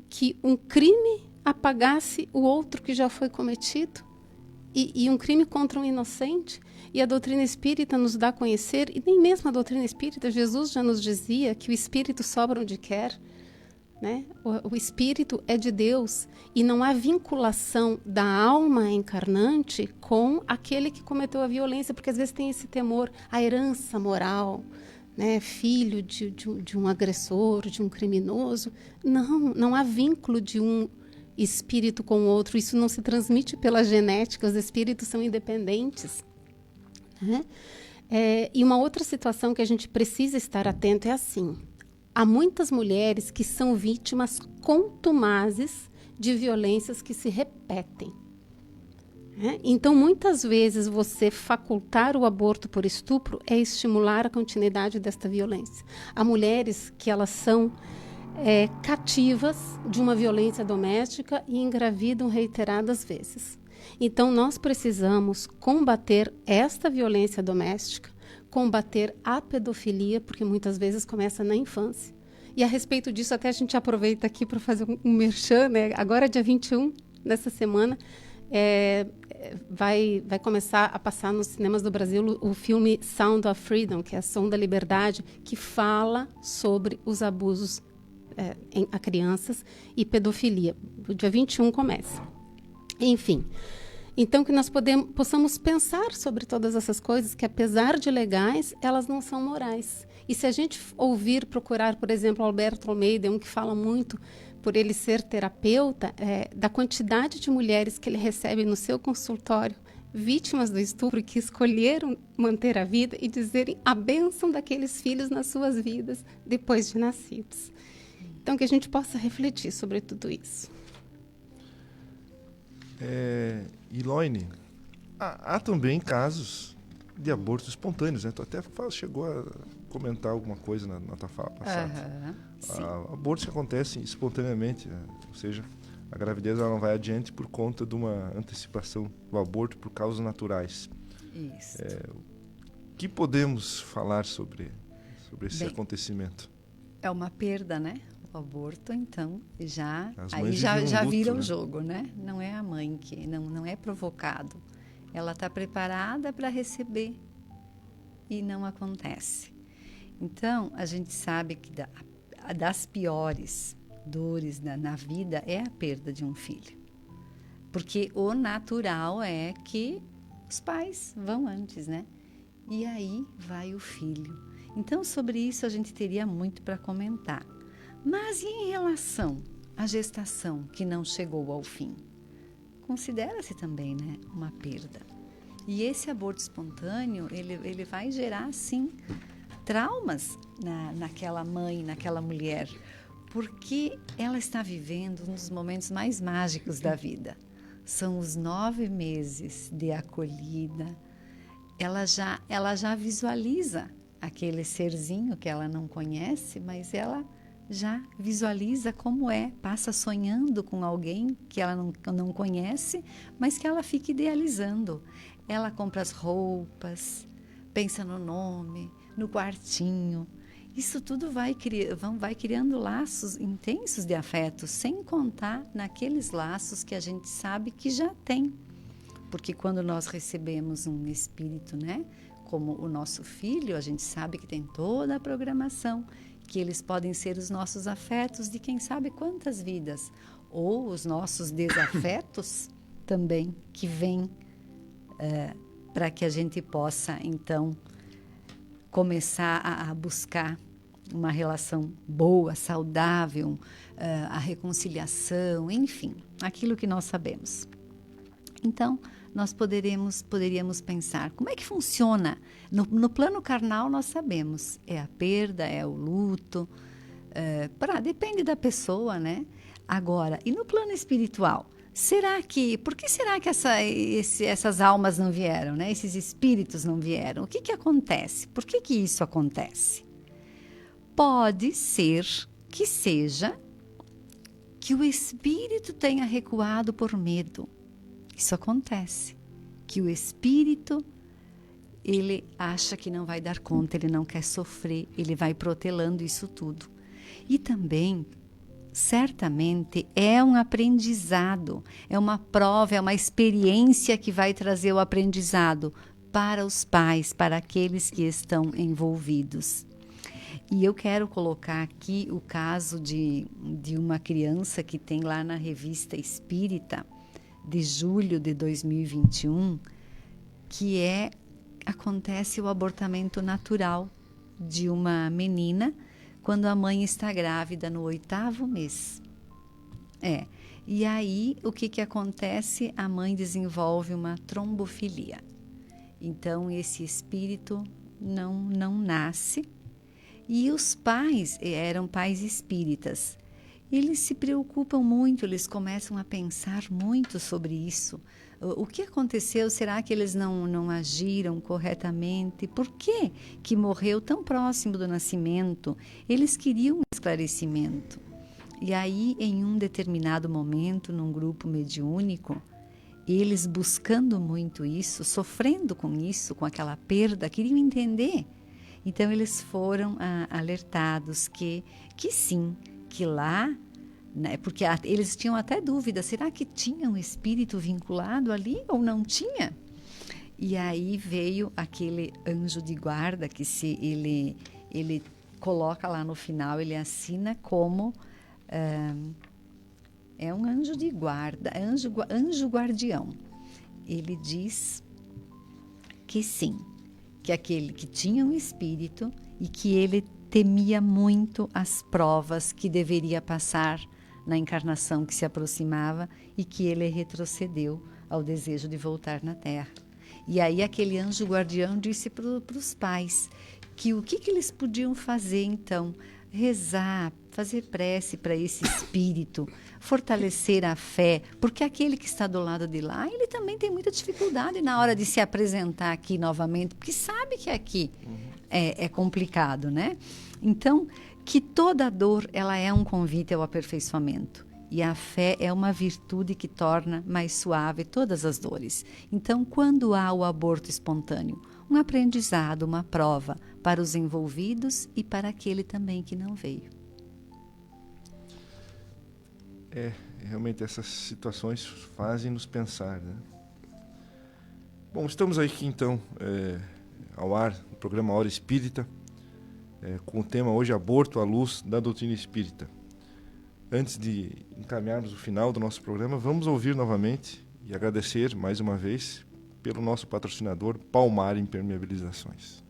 que um crime apagasse o outro que já foi cometido, e um crime contra um inocente. E a doutrina espírita nos dá a conhecer, e nem mesmo a doutrina espírita, Jesus já nos dizia que o espírito sobra onde quer. né? O espírito é de Deus e não há vinculação da alma encarnante com aquele que cometeu a violência, porque às vezes tem esse temor, a herança moral, né? Filho de um agressor, de um criminoso. Não há vínculo de um espírito com o outro, isso não se transmite pela genética, os espíritos são independentes, né? E uma outra situação que a gente precisa estar atento é assim: há muitas mulheres que são vítimas contumazes de violências que se repetem. Então, muitas vezes, você facultar o aborto por estupro é estimular a continuidade desta violência. Há mulheres que elas são cativas de uma violência doméstica e engravidam reiteradas vezes. Então, nós precisamos combater esta violência doméstica, combater a pedofilia, porque muitas vezes começa na infância. E a respeito disso, até a gente aproveita aqui para fazer um merchan, né? Agora, dia 21, nessa semana, vai começar a passar nos cinemas do Brasil o filme Sound of Freedom, que é Som da Liberdade, que fala sobre os abusos a crianças e pedofilia. O dia 21 começa. Enfim, então que nós possamos pensar sobre todas essas coisas, que apesar de legais, elas não são morais. E se a gente procurar, por exemplo, Alberto Almeida, um que fala muito, por ele ser terapeuta, da quantidade de mulheres que ele recebe no seu consultório, vítimas do estupro, que escolheram manter a vida e dizerem a bênção daqueles filhos nas suas vidas depois de nascidos. Então, que a gente possa refletir sobre tudo isso. Eloine, há também casos de abortos espontâneos, né? Tu até chegou a comentar alguma coisa na tua fala passada. Abortos que acontecem espontaneamente, né? Ou seja, a gravidez ela não vai adiante por conta de uma antecipação do aborto por causas naturais. Isso. O que podemos falar sobre esse acontecimento? É uma perda, né? O aborto, então, já luto, vira né? o jogo, né? Não é a mãe que não é provocado. Ela está preparada para receber e não acontece. Então, a gente sabe que das piores dores na vida é a perda de um filho. Porque o natural é que os pais vão antes, né? E aí vai o filho. Então, sobre isso, a gente teria muito para comentar. Mas e em relação à gestação que não chegou ao fim? Considera-se também, né, uma perda. E esse aborto espontâneo, ele vai gerar, sim, traumas naquela mãe, naquela mulher, porque ela está vivendo um dos momentos mais mágicos da vida. São os 9 meses de acolhida. Ela já visualiza aquele serzinho que ela não conhece, mas ela já visualiza como passa sonhando com alguém que ela não conhece, mas que ela fica idealizando. Ela compra as roupas, pensa no nome, no quartinho. Isso tudo vai criando laços intensos de afeto, sem contar naqueles laços que a gente sabe que já tem. Porque quando nós recebemos um espírito, né, como o nosso filho, a gente sabe que tem toda a programação, que eles podem ser os nossos afetos de quem sabe quantas vidas, ou os nossos desafetos também, que vêm para que a gente possa, então, começar a buscar uma relação boa, saudável, a reconciliação, enfim, aquilo que nós sabemos. Então, nós poderíamos pensar, como é que funciona? No plano carnal, nós sabemos, é a perda, é o luto, depende da pessoa, né? Agora, e no plano espiritual? Por que será que essas almas não vieram, né? Esses espíritos não vieram? O que acontece? Por que isso acontece? Pode ser que seja que o espírito tenha recuado por medo. Isso acontece, que o espírito, ele acha que não vai dar conta, ele não quer sofrer, ele vai protelando isso tudo. E também, certamente, é um aprendizado, é uma prova, é uma experiência que vai trazer o aprendizado para os pais, para aqueles que estão envolvidos. E eu quero colocar aqui o caso de uma criança que tem lá na Revista Espírita, de julho de 2021, que acontece o abortamento natural de uma menina quando a mãe está grávida no 8º mês. E aí, o que acontece? A mãe desenvolve uma trombofilia. Então, esse espírito não nasce. E os pais, eram pais espíritas, eles se preocupam muito, eles começam a pensar muito sobre isso. O que aconteceu? Será que eles não agiram corretamente? Por que morreu tão próximo do nascimento? Eles queriam um esclarecimento. E aí, em um determinado momento, num grupo mediúnico, eles buscando muito isso, sofrendo com isso, com aquela perda, queriam entender. Então, eles foram alertados que sim, que lá, né, porque eles tinham até dúvida, será que tinha um espírito vinculado ali ou não tinha? E aí veio aquele anjo de guarda que ele coloca lá no final, ele assina como... é um anjo de guarda, anjo guardião. Ele diz que sim, que aquele que tinha um espírito e que ele temia muito as provas que deveria passar na encarnação que se aproximava e que ele retrocedeu ao desejo de voltar na Terra. E aí aquele anjo guardião disse para os pais que o que eles podiam fazer então? Rezar, fazer prece para esse espírito, fortalecer a fé, porque aquele que está do lado de lá, ele também tem muita dificuldade na hora de se apresentar aqui novamente, porque sabe que aqui é complicado, né? Então, que toda dor, ela é um convite ao aperfeiçoamento. E a fé é uma virtude que torna mais suave todas as dores. Então, quando há o aborto espontâneo, um aprendizado, uma prova para os envolvidos e para aquele também que não veio. Realmente essas situações fazem-nos pensar, né? Bom, estamos aqui então ao ar, no programa Hora Espírita, com o tema hoje Aborto à Luz da Doutrina Espírita. Antes de encaminharmos o final do nosso programa, vamos ouvir novamente e agradecer mais uma vez pelo nosso patrocinador Palmar Impermeabilizações.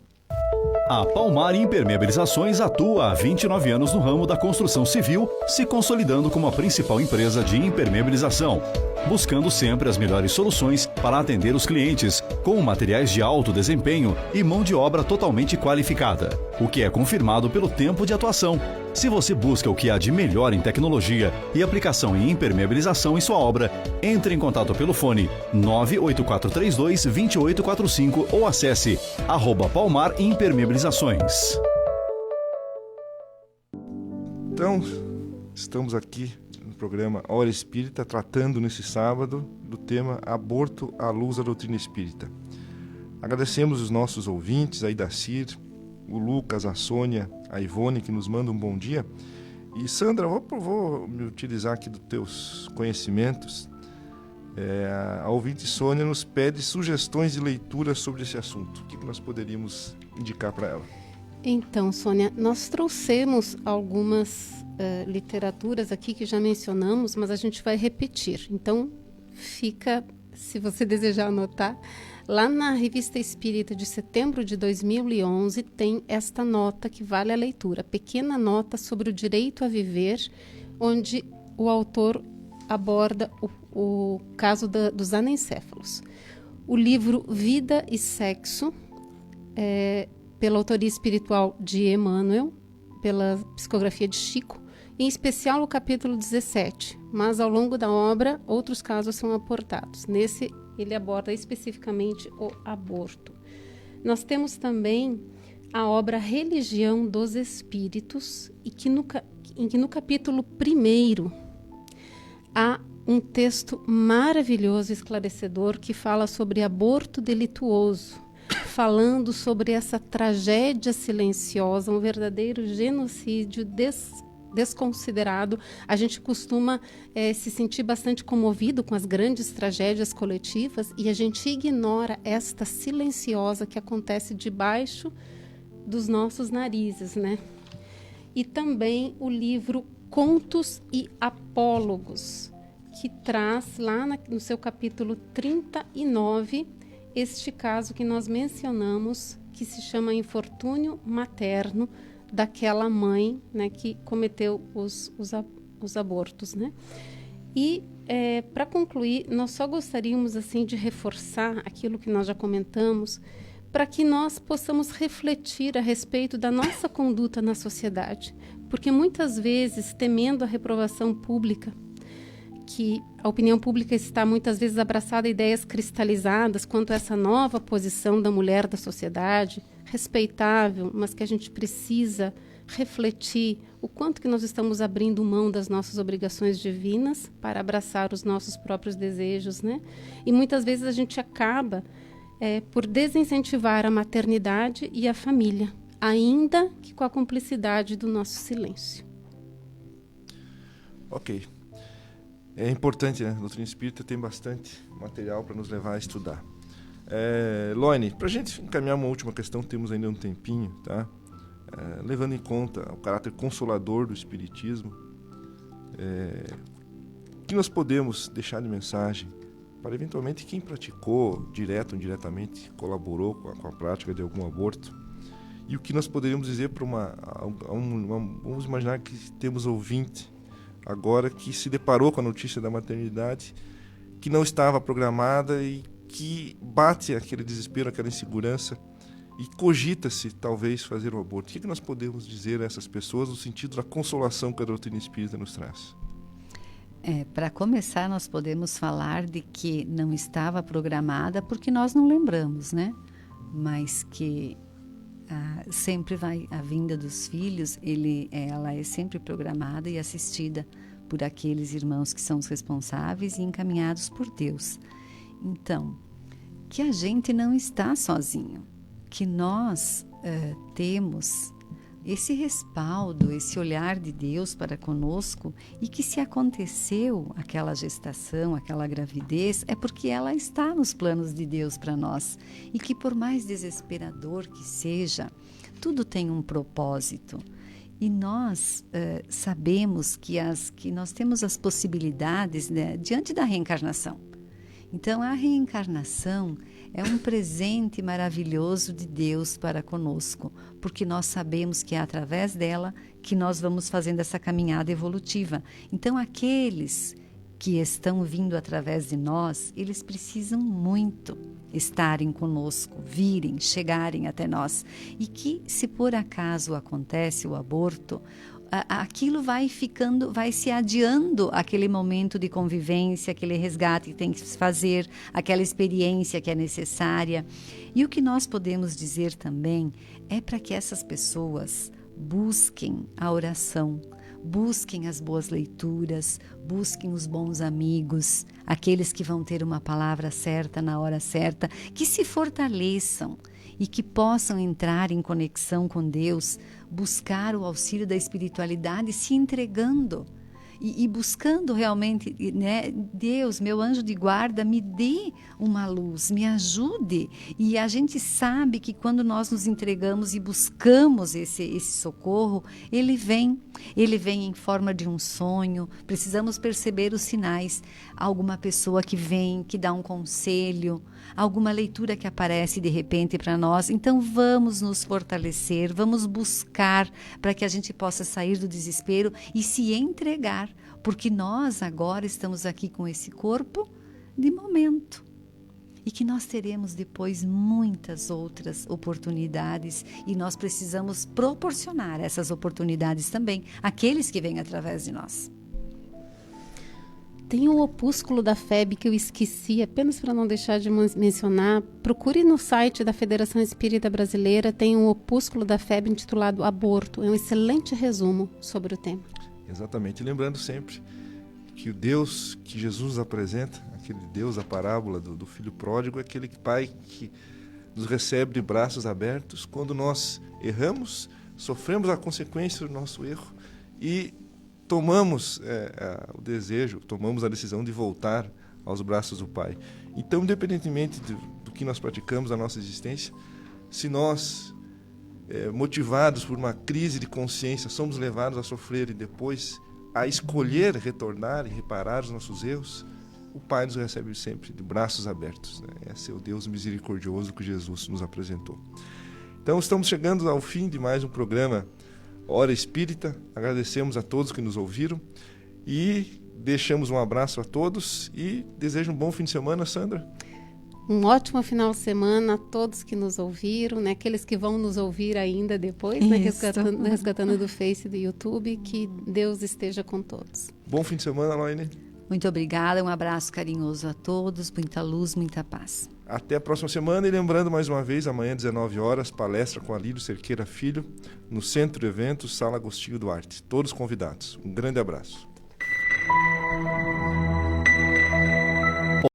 A Palmar Impermeabilizações atua há 29 anos no ramo da construção civil, se consolidando como a principal empresa de impermeabilização, buscando sempre as melhores soluções para atender os clientes, com materiais de alto desempenho e mão de obra totalmente qualificada, o que é confirmado pelo tempo de atuação. Se você busca o que há de melhor em tecnologia e aplicação em impermeabilização em sua obra, entre em contato pelo fone 98432-2845 ou acesse @Palmar Impermeabilizações. Então, estamos aqui no programa Hora Espírita, tratando nesse sábado do tema Aborto à Luz da Doutrina Espírita. Agradecemos os nossos ouvintes, a Idacir, o Lucas, a Sônia, a Ivone, que nos mandam um bom dia. E Sandra, vou me utilizar aqui dos teus conhecimentos. A ouvinte Sônia nos pede sugestões de leitura sobre esse assunto. O que nós poderíamos indicar para ela? Então, Sônia, nós trouxemos algumas literaturas aqui que já mencionamos, mas a gente vai repetir. Então, fica, se você desejar anotar, lá na Revista Espírita de setembro de 2011 tem esta nota que vale a leitura, pequena nota sobre o direito a viver, onde o autor aborda o caso dos anencéfalos. O livro Vida e Sexo, pela autoria espiritual de Emmanuel, pela psicografia de Chico, em especial o capítulo 17, mas ao longo da obra outros casos são aportados. Nesse ele aborda especificamente o aborto. Nós temos também a obra Religião dos Espíritos, em que no capítulo 1 há um texto maravilhoso, esclarecedor, que fala sobre aborto delituoso, falando sobre essa tragédia silenciosa, um verdadeiro genocídio desconsiderado. A gente costuma se sentir bastante comovido com as grandes tragédias coletivas e a gente ignora esta silenciosa que acontece debaixo dos nossos narizes, né? E também o livro Contos e Apólogos, que traz lá no seu capítulo 39 este caso que nós mencionamos, que se chama infortúnio materno daquela mãe, né, que cometeu os abortos, né? E para concluir, nós só gostaríamos assim de reforçar aquilo que nós já comentamos, para que nós possamos refletir a respeito da nossa conduta na sociedade, porque muitas vezes, temendo a reprovação pública, que a opinião pública está muitas vezes abraçada a ideias cristalizadas quanto a essa nova posição da mulher da sociedade, respeitável, mas que a gente precisa refletir o quanto que nós estamos abrindo mão das nossas obrigações divinas para abraçar os nossos próprios desejos, né? E muitas vezes a gente acaba por desincentivar a maternidade e a família, ainda que com a cumplicidade do nosso silêncio. Ok. É importante, né? A doutrina espírita tem bastante material para nos levar a estudar. Loine, para a gente encaminhar uma última questão, temos ainda um tempinho, tá? Levando em conta o caráter consolador do Espiritismo, o que nós podemos deixar de mensagem para, eventualmente, quem praticou, direto ou indiretamente, colaborou com a prática de algum aborto, e o que nós poderíamos dizer para vamos imaginar que temos ouvinte agora que se deparou com a notícia da maternidade, que não estava programada e que bate aquele desespero, aquela insegurança, e cogita-se, talvez, fazer um aborto. O que nós podemos dizer a essas pessoas no sentido da consolação que a doutrina espírita nos traz? Para começar, nós podemos falar de que não estava programada porque nós não lembramos, né? Mas que sempre a vinda dos filhos, ela é sempre programada e assistida por aqueles irmãos que são os responsáveis e encaminhados por Deus. Então, que a gente não está sozinho, que nós temos esse respaldo, esse olhar de Deus para conosco, e que se aconteceu aquela gestação, aquela gravidez, é porque ela está nos planos de Deus para nós, e que por mais desesperador que seja, tudo tem um propósito. E nós sabemos que nós temos as possibilidades, né, diante da reencarnação. Então, a reencarnação é um presente maravilhoso de Deus para conosco, porque nós sabemos que é através dela que nós vamos fazendo essa caminhada evolutiva. Então, aqueles que estão vindo através de nós, eles precisam muito estarem conosco, virem, chegarem até nós. E que, se por acaso acontece o aborto, aquilo vai se adiando aquele momento de convivência, aquele resgate que tem que se fazer, aquela experiência que é necessária. E o que nós podemos dizer também é para que essas pessoas busquem a oração, busquem as boas leituras, busquem os bons amigos, aqueles que vão ter uma palavra certa na hora certa, que se fortaleçam e que possam entrar em conexão com Deus, buscar o auxílio da espiritualidade, se entregando e buscando realmente, né, Deus, meu anjo de guarda, me dê uma luz, me ajude. E a gente sabe que quando nós nos entregamos e buscamos esse socorro, ele vem em forma de um sonho. Precisamos perceber os sinais, alguma pessoa que vem, que dá um conselho, alguma leitura que aparece de repente para nós. Então vamos nos fortalecer, vamos buscar para que a gente possa sair do desespero e se entregar, porque nós agora estamos aqui com esse corpo de momento e que nós teremos depois muitas outras oportunidades, e nós precisamos proporcionar essas oportunidades também àqueles que vêm através de nós. Tem o opúsculo da FEB que eu esqueci, apenas para não deixar de mencionar. Procure no site da Federação Espírita Brasileira, tem um opúsculo da FEB intitulado Aborto. É um excelente resumo sobre o tema. Exatamente. Lembrando sempre que o Deus que Jesus apresenta, aquele Deus, a parábola do filho pródigo, é aquele Pai que nos recebe de braços abertos quando nós erramos, sofremos a consequência do nosso erro e tomamos o desejo, tomamos a decisão de voltar aos braços do Pai. Então, independentemente do que nós praticamos na nossa existência, se nós motivados por uma crise de consciência, somos levados a sofrer e depois a escolher retornar e reparar os nossos erros, o Pai nos recebe sempre de braços abertos, né? Esse é o Deus misericordioso que Jesus nos apresentou. Então estamos chegando ao fim de mais um programa Hora Espírita. Agradecemos a todos que nos ouviram e deixamos um abraço a todos e desejo um bom fim de semana, Sandra. Um ótimo final de semana a todos que nos ouviram, né? Aqueles que vão nos ouvir ainda depois, né? Resgatando do Face e do YouTube. Que Deus esteja com todos. Bom fim de semana, Laine. Muito obrigada, um abraço carinhoso a todos, muita luz, muita paz. Até a próxima semana e lembrando mais uma vez, amanhã 19 horas, palestra com Alírio Cerqueira Filho, no Centro de Eventos, Sala Agostinho Duarte. Todos convidados. Um grande abraço.